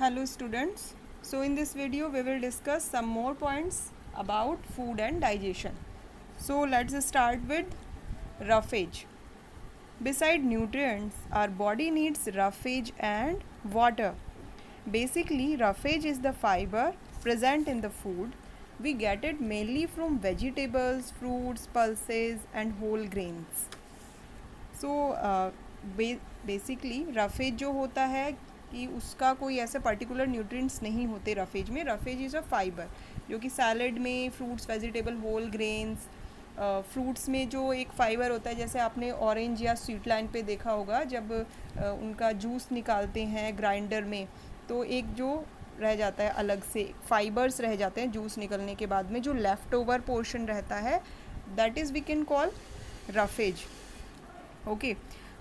Hello students. So in this video we will discuss some more points about food and digestion. So let's start with roughage. Beside nutrients, our body needs roughage and water. Basically, roughage is the fiber present in the food. We get it mainly from vegetables, fruits, pulses and whole grains. So basically roughage जो होता है कि उसका कोई ऐसे particular nutrients नहीं होते roughage में. रफेज इज़ अ फाइबर जो कि सैलड में fruits, vegetable, whole grains, fruits में जो एक फ़ाइबर होता है, जैसे आपने ऑरेंज या स्वीट लाइन पे देखा होगा जब उनका जूस निकालते हैं ग्राइंडर में, तो एक जो रह जाता है अलग से फाइबर्स रह जाते हैं जूस निकलने के बाद में, जो लेफ़्ट ओवर पोर्शन रहता है, that is we can call roughage. Okay,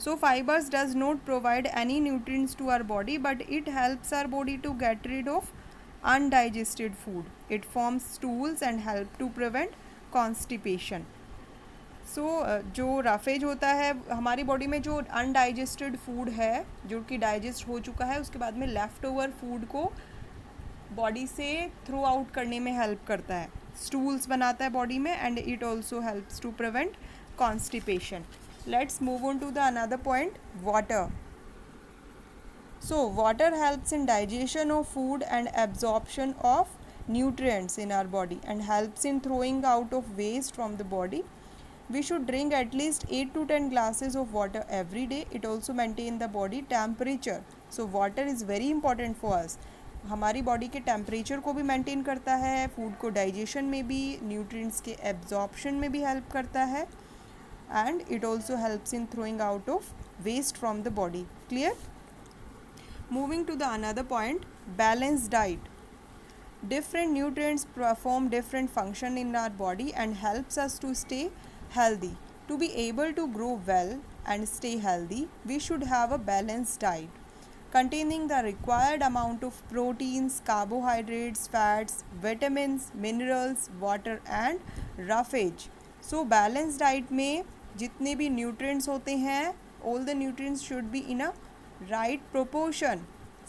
so fibers does not provide any nutrients to our body, but it helps our body to get rid of undigested food. It forms stools and help to prevent constipation. So जो roughage होता है हमारी body में, जो undigested food है जो कि digest हो चुका है, उसके बाद में लेफ़्ट ओवर फूड को बॉडी से थ्रू आउट करने में हेल्प करता है, स्टूल्स बनाता है बॉडी में, and it also helps to prevent constipation. Let's move on to the another point, water. So water helps in digestion of food and absorption of nutrients in our body and helps in throwing out of waste from the body. We should drink at least 8 to 10 glasses of water every day. It also maintain the body temperature. So water is very important for us. हमारी body के temperature को भी maintain करता है, food को digestion में भी, nutrients के एब्जॉर्प्शन में भी हेल्प करता है, and it also helps in throwing out of waste from the body. Clear? Moving to the another point, balanced diet. Different nutrients perform different function in our body and helps us to stay healthy. To be able to grow well and stay healthy, we should have a balanced diet containing the required amount of proteins, carbohydrates, fats, vitamins, minerals, water and roughage. So balanced diet में जितने भी nutrients होते हैं, all the nutrients should be in a right proportion.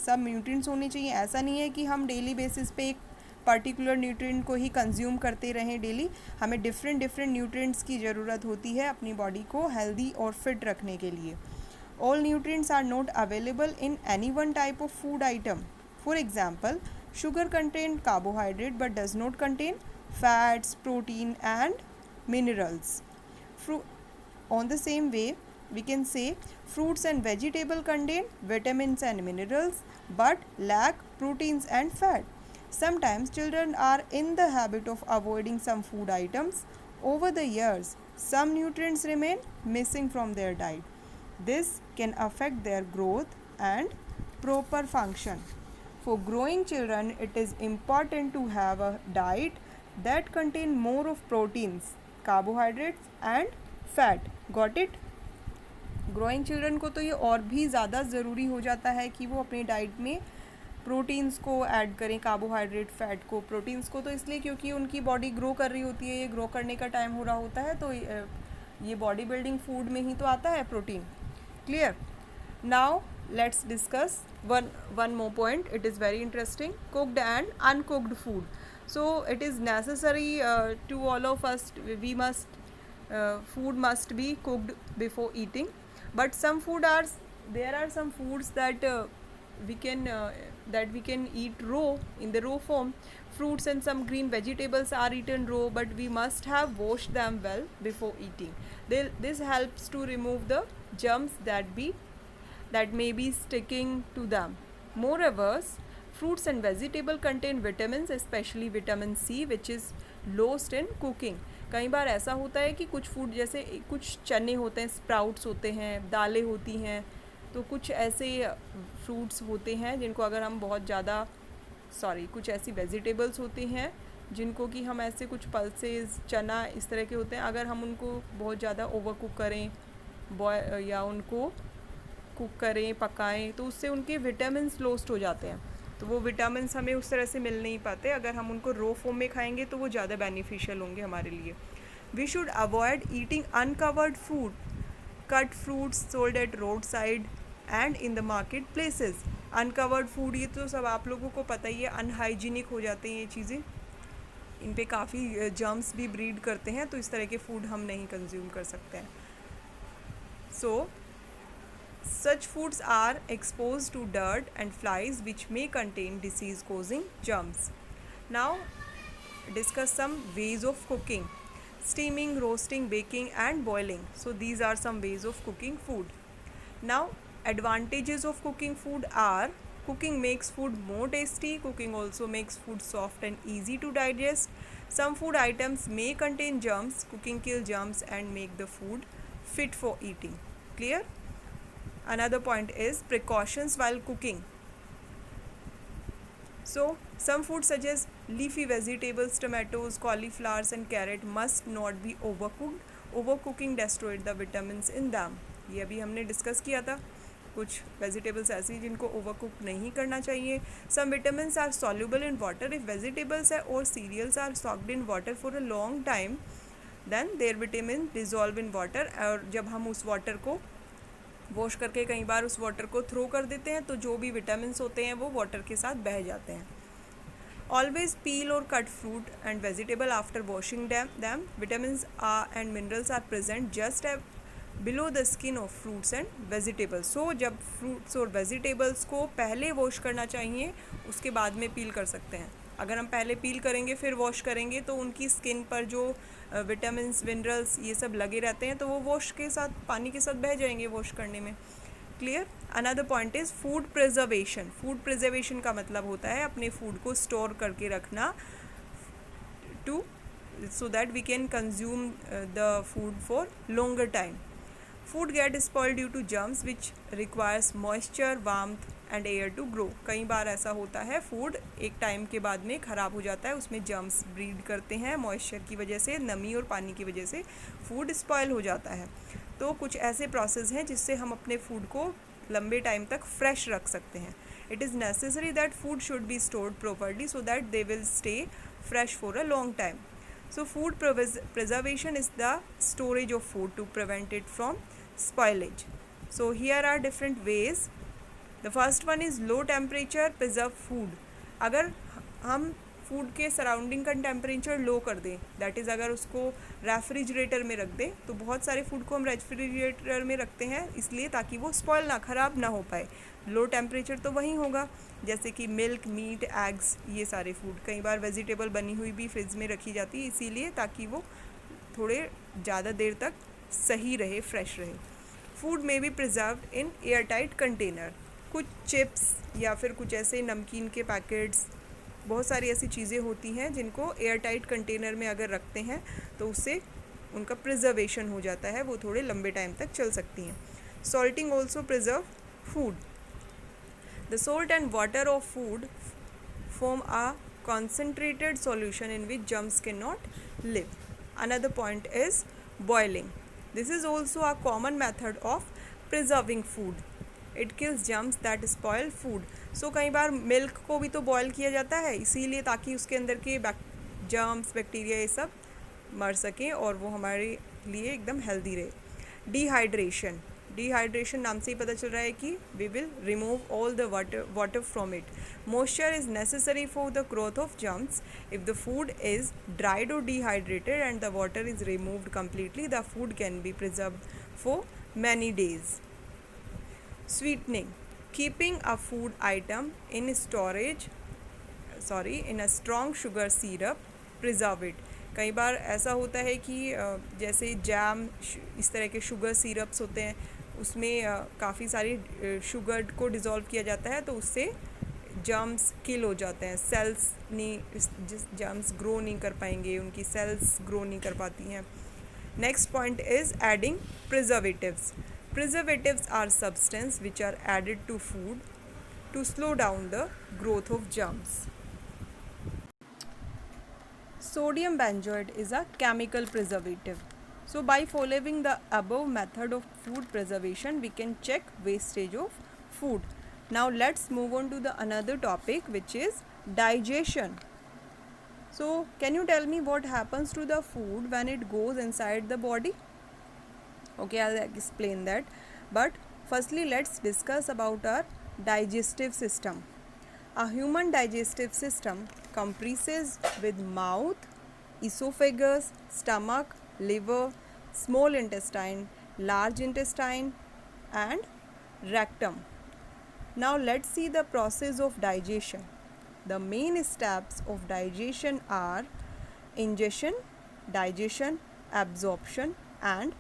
सब nutrients होने चाहिए. ऐसा नहीं है कि हम डेली बेसिस पे एक पर्टिकुलर न्यूट्रिएंट को ही कंज्यूम करते रहें डेली. हमें डिफरेंट न्यूट्रिएंट्स की ज़रूरत होती है अपनी बॉडी को हेल्दी और फिट रखने के लिए. All nutrients are not available in any one type of food item. For example, sugar contain carbohydrate but does not contain fats, protein and minerals. On the same way, we can say fruits and vegetable contain vitamins and minerals but lack proteins and fat. Sometimes children are in the habit of avoiding some food items. Over the years, some nutrients remain missing from their diet. This can affect their growth and proper function. For growing children, it is important to have a diet that contain more of proteins, carbohydrates and fat. Got it? Growing children को तो ये और भी ज़्यादा ज़रूरी हो जाता है कि वो अपनी डाइट में प्रोटीन्स को ऐड करें, कार्बोहाइड्रेट, फैट को. प्रोटीन्स को तो इसलिए क्योंकि उनकी बॉडी ग्रो कर रही होती है, ये ग्रो करने का टाइम हो रहा होता है, तो ये बॉडी बिल्डिंग फूड में ही तो आता है protein. Clear? Now let's discuss one more point. It is very interesting, cooked and uncooked food. So it is necessary to all of us, food must be cooked before eating, but there are some foods that we can eat raw, in the raw form. Fruits and some green vegetables are eaten raw, but we must have washed them well before eating. This helps to remove the germs that may be sticking to them. Moreover, fruits and vegetable contain vitamins, especially vitamin C, which is lost in cooking. कई बार ऐसा होता है कि कुछ food, जैसे कुछ चने होते हैं, स्प्राउट्स होते हैं, दालें होती हैं, तो कुछ ऐसे फ्रूट्स होते हैं जिनको अगर हम बहुत ज़्यादा कुछ ऐसी वेजिटेबल्स होती हैं जिनको कि हम ऐसे कुछ पल्सेस, चना, इस तरह के होते हैं, अगर हम उनको बहुत ज़्यादा ओवर कुक करें या उनको कुक करें, पकाएं, तो उससे उनके विटामिन्स लॉस्ट हो जाते हैं. तो वो विटामिन्स हमें उस तरह से मिल नहीं पाते. अगर हम उनको रो फॉर्म में खाएंगे तो वो ज़्यादा बेनिफिशियल होंगे हमारे लिए. We should avoid eating uncovered food, cut fruits sold at road side and in the market places. Uncovered food, ये तो सब आप लोगों को पता ही है, अनहाइजीनिक हो जाते हैं ये चीज़ें, इन पे काफ़ी जर्म्स भी ब्रीड करते हैं, तो इस तरह के फूड हम नहीं कंज्यूम कर सकते हैं. सो such foods are exposed to dirt and flies which may contain disease causing germs. Now discuss some ways of cooking: steaming, roasting, baking and boiling. So these are some ways of cooking food. Now advantages of cooking food are: cooking makes food more tasty, cooking also makes food soft and easy to digest. Some food items may contain germs, cooking kill germs and make the food fit for eating. Clear? Another point is precautions while cooking. So some foods such as leafy vegetables, tomatoes, cauliflowers and carrot must not be overcooked. Overcooking destroyed the vitamins in them. ये अभी हमने discuss किया था. कुछ vegetables ऐसी जिनको overcook नहीं करना चाहिए. Some vitamins are soluble in water. If vegetables है और cereals are soaked in water for a long time, then their vitamin dissolve in water. और जब हम उस वाटर को वॉश करके कई बार उस वाटर को थ्रो कर देते हैं, तो जो भी विटामिन्स होते हैं वो वाटर के साथ बह जाते हैं. ऑलवेज पील और cut fruit and vegetable after washing them. Vitamins and minerals are present just below the skin of fruits and vegetables. So जब फ्रूट्स और वेजिटेबल्स को पहले वॉश करना चाहिए, उसके बाद में पील कर सकते हैं. अगर हम पहले पील करेंगे फिर वॉश करेंगे तो उनकी स्किन पर जो विटामिन्स, मिनरल्स ये सब लगे रहते हैं, तो वो वॉश के साथ, पानी के साथ बह जाएंगे वॉश करने में. Clear? Another point is food preservation. Food preservation का मतलब होता है अपने फूड को स्टोर करके रखना, to so that we can consume the food for longer time. Food get spoiled due to germs which requires moisture, warmth and air to grow. कई बार ऐसा होता है, फूड एक टाइम के बाद में ख़राब हो जाता है, उसमें जर्म्स ब्रीड करते हैं, मॉइस्चर की वजह से, नमी और पानी की वजह से फूड स्पॉयल हो जाता है. तो कुछ ऐसे प्रोसेस हैं जिससे हम अपने फूड को लंबे टाइम तक फ्रेश रख सकते हैं. It is necessary that food should be stored properly so that they will stay fresh for a long time. So food preservation is the storage of food to prevent it from spoilage. So here are different ways. The first one is low temperature preserve food. अगर हम food के surrounding का temperature low कर दें, that is अगर उसको refrigerator में रख दें, तो बहुत सारे फूड को हम रेफ्रिजरेटर में रखते हैं इसलिए ताकि वो स्पॉइल ना, ख़राब ना हो पाए. लो टेम्परेचर तो वहीं होगा, जैसे कि मिल्क, मीट, एग्स, ये सारे फूड. कई बार वेजिटेबल बनी हुई भी फ्रिज में रखी जाती है इसीलिए ताकि वो थोड़े ज़्यादा देर तक सही रहे, फ्रेश रहे. फूड में be preserved in air tight container. कुछ चिप्स या फिर कुछ ऐसे नमकीन के पैकेट्स, बहुत सारी ऐसी चीज़ें होती हैं जिनको एयर टाइट कंटेनर में अगर रखते हैं तो उससे उनका प्रिजर्वेशन हो जाता है, वो थोड़े लंबे टाइम तक चल सकती हैं. Salting also preserve food. The salt and water of food form a concentrated solution in which germs cannot live. Another point is boiling. This is also a common method of preserving food. It kills germs that spoil food. So कई बार milk को भी तो boil किया जाता है इसीलिए ताकि उसके अंदर के जर्म्स, बैक्टीरिया ये सब मर सकें और वो हमारे लिए एकदम हेल्दी रहे. डिहाइड्रेशन. डिहाइड्रेशन नाम से ही पता चल रहा है कि we will remove all the water from it. Moisture is necessary for the growth of germs. If the food is dried और dehydrated and the water is removed completely, the food can be preserved for many days. Sweetening. Keeping a food item in storage in a strong sugar syrup preserve it. कई बार ऐसा होता है कि जैसे jam, इस तरह के शुगर सिरप्स होते हैं, उसमें काफ़ी सारी शुगर को डिज़ोल्व किया जाता है तो उससे जर्म्स किल हो जाते हैं. सेल्स नहीं, जर्म्स ग्रो नहीं कर पाएंगे, उनकी सेल्स ग्रो नहीं कर पाती हैं. Next point is adding preservatives. Preservatives are substance which are added to food to slow down the growth of germs. Sodium benzoate is a chemical preservative. So by following the above method of food preservation, we can check wastage of food. Now let's move on to the another topic, which is digestion. So can you tell me what happens to the food when it goes inside the body? Okay, I'll explain that. But firstly, let's discuss about our digestive system. A human digestive system comprises with mouth, esophagus, stomach, liver, small intestine, large intestine and rectum. Now let's see the process of digestion. The main steps of digestion are ingestion, digestion, absorption and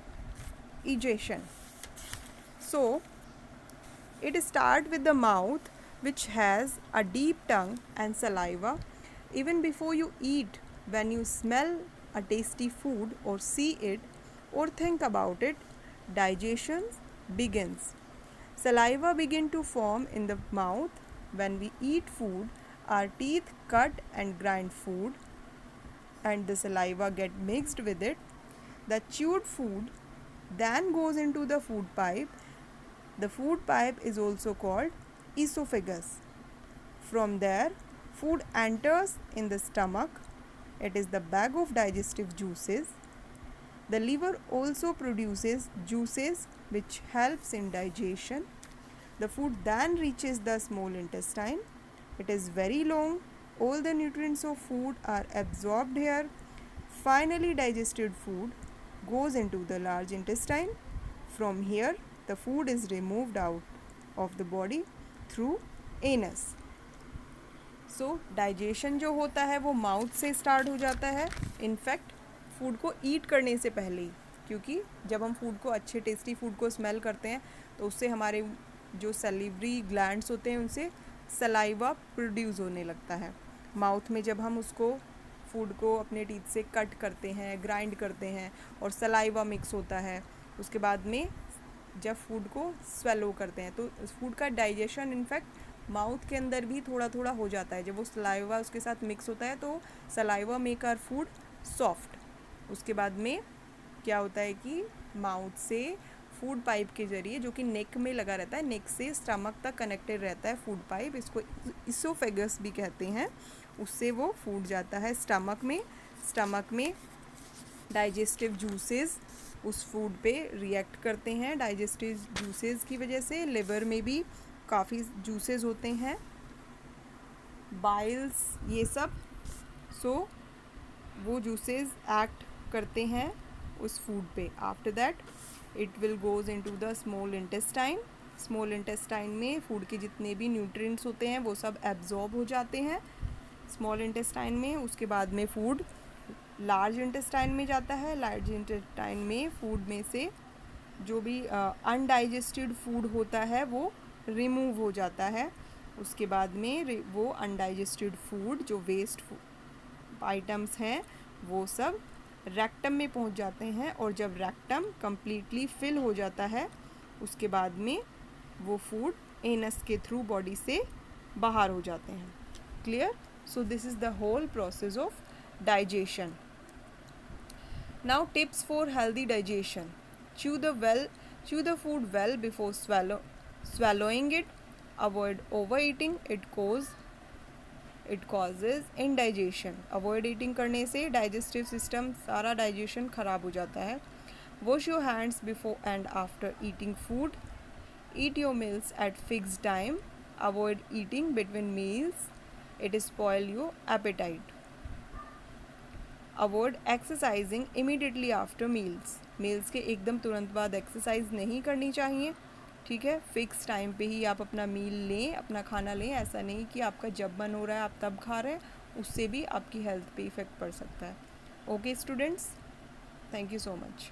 egestion. So it starts with the mouth, which has a deep tongue and saliva. Even before you eat, when you smell a tasty food or see it or think about it, digestion begins. Saliva begin to form in the mouth. When we eat food, our teeth cut and grind food and the saliva get mixed with it. The chewed food then goes into the food pipe. The food pipe is also called esophagus. From there, food enters in the stomach. It is the bag of digestive juices. The liver also produces juices which helps in digestion. The food then reaches the small intestine. It is very long. All the nutrients of food are absorbed here. Finally, digested food goes into the large intestine. From here, the food is removed out of the body through anus. So, digestion जो होता है वो mouth से start हो जाता है. In fact food को ईट करने से पहले ही, क्योंकि जब हम फूड को अच्छे टेस्टी फूड को स्मेल करते हैं तो उससे हमारे जो सैलिवरी ग्लैंड्स होते हैं उनसे सलाइवा प्रोड्यूस होने लगता है. माउथ में जब हम उसको फूड को अपने टीथ से कट करते हैं, ग्राइंड करते हैं और सलाइवा मिक्स होता है, उसके बाद में जब फूड को स्वेलो करते हैं तो फूड का डाइजेशन इनफैक्ट माउथ के अंदर भी थोड़ा थोड़ा हो जाता है. जब वो सलाइवा उसके साथ मिक्स होता है तो saliva make our food soft. उसके बाद में क्या होता है कि माउथ से फूड पाइप के ज़रिए, जो कि नेक में लगा रहता है, नेक से स्टमक तक कनेक्टेड रहता है फूड पाइप, इसको इसोफेगस भी कहते हैं, उससे वो फूड जाता है स्टमक में. स्टमक में डाइजेस्टिव जूसेस उस फूड पे रिएक्ट करते हैं. डाइजेस्टिव जूसेस की वजह से लिवर में भी काफ़ी जूसेस होते हैं, बाइल्स, ये सब. सो वो जूसेस एक्ट करते हैं उस फूड पे. After that it will goes into the small intestine. Small intestine में फूड के जितने भी न्यूट्रिएंट्स होते हैं वो सब एब्जॉर्ब हो जाते हैं स्मॉल इंटेस्टाइन में. उसके बाद में फूड लार्ज इंटेस्टाइन में जाता है. लार्ज इंटेस्टाइन में फूड में से जो भी अनडाइजेस्टेड फूड होता है वो रिमूव हो जाता है. उसके बाद में वो अनडाइजेस्टेड फूड जो वेस्ट आइटम्स हैं वो सब रेक्टम में पहुंच जाते हैं. और जब रेक्टम कम्प्लीटली फिल हो जाता है उसके बाद में वो फूड एनस के थ्रू बॉडी से बाहर हो जाते हैं. Clear? So this is the whole process of digestion. Now tips for healthy digestion. Chew the food well before swallowing it. Avoid overeating. It causes indigestion. Avoid eating करने से digestive system सारा digestion खराब हो जाता है. Wash your hands before and after eating food. Eat your meals at fixed time. Avoid eating between meals. It spoil your appetite. Avoid exercising immediately after meals के एकदम तुरंत बाद एक्सरसाइज नहीं करनी चाहिए. ठीक है, फिक्स टाइम पे ही आप अपना मील लें, अपना खाना लें. ऐसा नहीं कि आपका जब मन हो रहा है आप तब खा रहे हैं, उससे भी आपकी हेल्थ पे इफ़ेक्ट पड़ सकता है. Okay students, thank you so much.